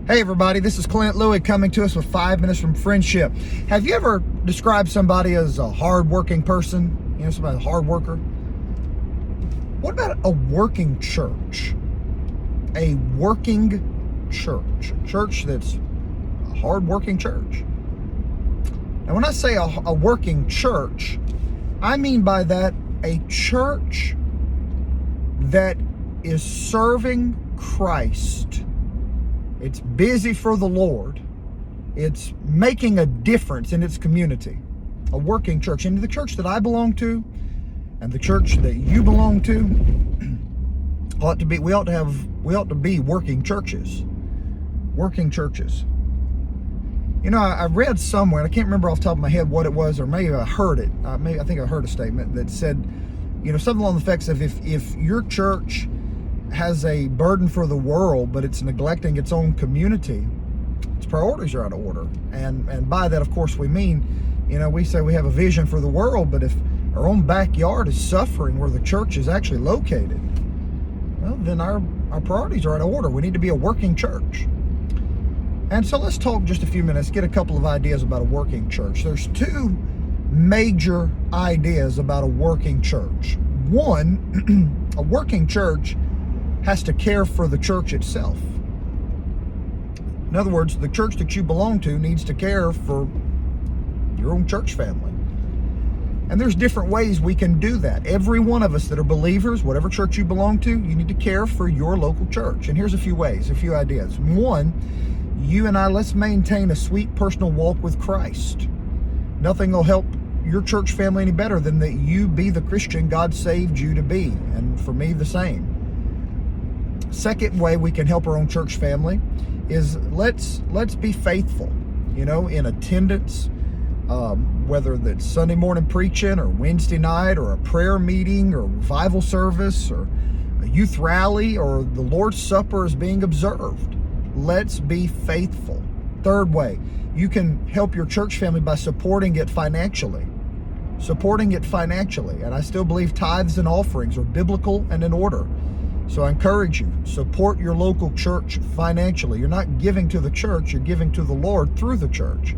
Hey everybody, this is Clint Louie coming to us with 5 minutes from friendship. Have you ever described somebody as a hard-working person? You know, somebody, a hard worker? What about a working church? A working church. A church that's a hard-working church. And when I say a working church, I mean by that a church that is serving Christ. It's busy for the Lord. It's making a difference in its community. A working church. And the church that I belong to and the church that you belong to we ought to be working churches. Working churches. You know, I read somewhere, and I can't remember off the top of my head what it was, or maybe I heard it. I think I heard a statement that said, you know, something along the effects of if your church has a burden for the world, but it's neglecting its own community, its priorities are out of order. And by that, of course, we mean, you know, we say we have a vision for the world, but if our own backyard is suffering where the church is actually located, well, then our priorities are out of order. We need to be a working church. And so let's talk just a few minutes, get a couple of ideas about a working church. There's two major ideas about a working church. One, a working church has to care for the church itself. In other words, the church that you belong to needs to care for your own church family. And there's different ways we can do that. Every one of us that are believers, whatever church you belong to, you need to care for your local church. And here's a few ways, a few ideas. One, you and I, let's maintain a sweet personal walk with Christ. Nothing will help your church family any better than that you be the Christian God saved you to be. And for me, the same. Second way we can help our own church family is let's be faithful, you know, in attendance, whether that's Sunday morning preaching or Wednesday night or a prayer meeting or revival service or a youth rally or the Lord's Supper is being observed. Let's be faithful. Third way, you can help your church family by supporting it financially. Supporting it financially. And I still believe tithes and offerings are biblical and in order. So I encourage you, support your local church financially. You're not giving to the church, you're giving to the Lord through the church.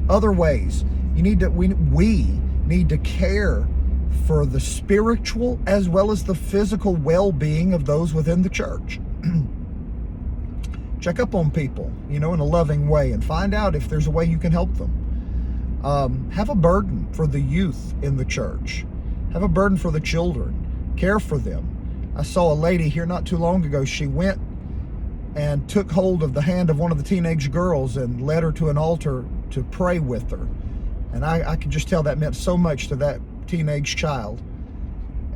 Other ways, we need to care for the spiritual as well as the physical well-being of those within the church. Check up on people, you know, in a loving way and find out if there's a way you can help them. Have a burden for the youth in the church. Have a burden for the children. Care for them. I saw a lady here not too long ago. She went and took hold of the hand of one of the teenage girls and led her to an altar to pray with her. And I could just tell that meant so much to that teenage child.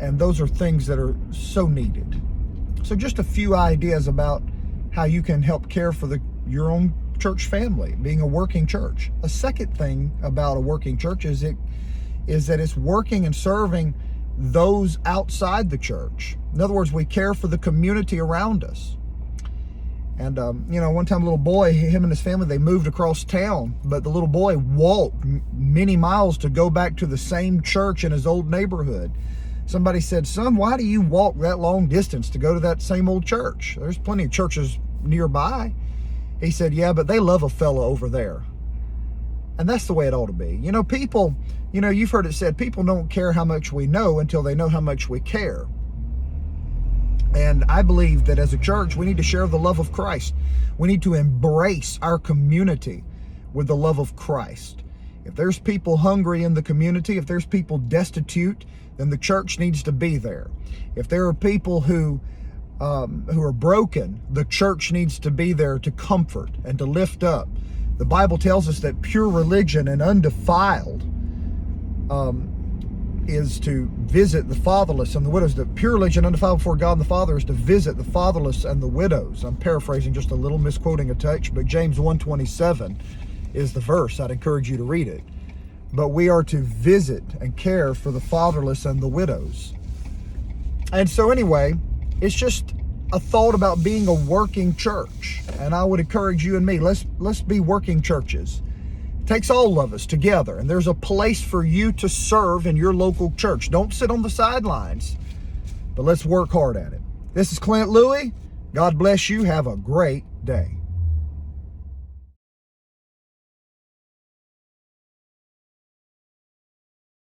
And those are things that are so needed. So just a few ideas about how you can help care for your own church family, being a working church. A second thing about a working church is that it's working and serving those outside the church. In other words, we care for the community around us. And, you know, one time a little boy, him and his family, they moved across town, but the little boy walked many miles to go back to the same church in his old neighborhood. Somebody said, "Son, why do you walk that long distance to go to that same old church? There's plenty of churches nearby." He said, "Yeah, but they love a fella over there." And that's the way it ought to be. You know, people, you know, you've heard it said, people don't care how much we know until they know how much we care. And I believe that as a church, we need to share the love of Christ. We need to embrace our community with the love of Christ. If there's people hungry in the community, if there's people destitute, then the church needs to be there. If there are people who are broken, the church needs to be there to comfort and to lift up. The Bible tells us that pure religion and undefiled is to visit the fatherless and the widows. The pure religion undefiled before God and the Father is to visit the fatherless and the widows. I'm paraphrasing just a little, misquoting a text, but James 1:27 is the verse. I'd encourage you to read it. But we are to visit and care for the fatherless and the widows. And so anyway, it's just a thought about being a working church. And I would encourage you and me, let's be working churches. It takes all of us together, and there's a place for you to serve in your local church. Don't sit on the sidelines, but let's work hard at it. This is Clint Louie. God bless you. Have a great day. day.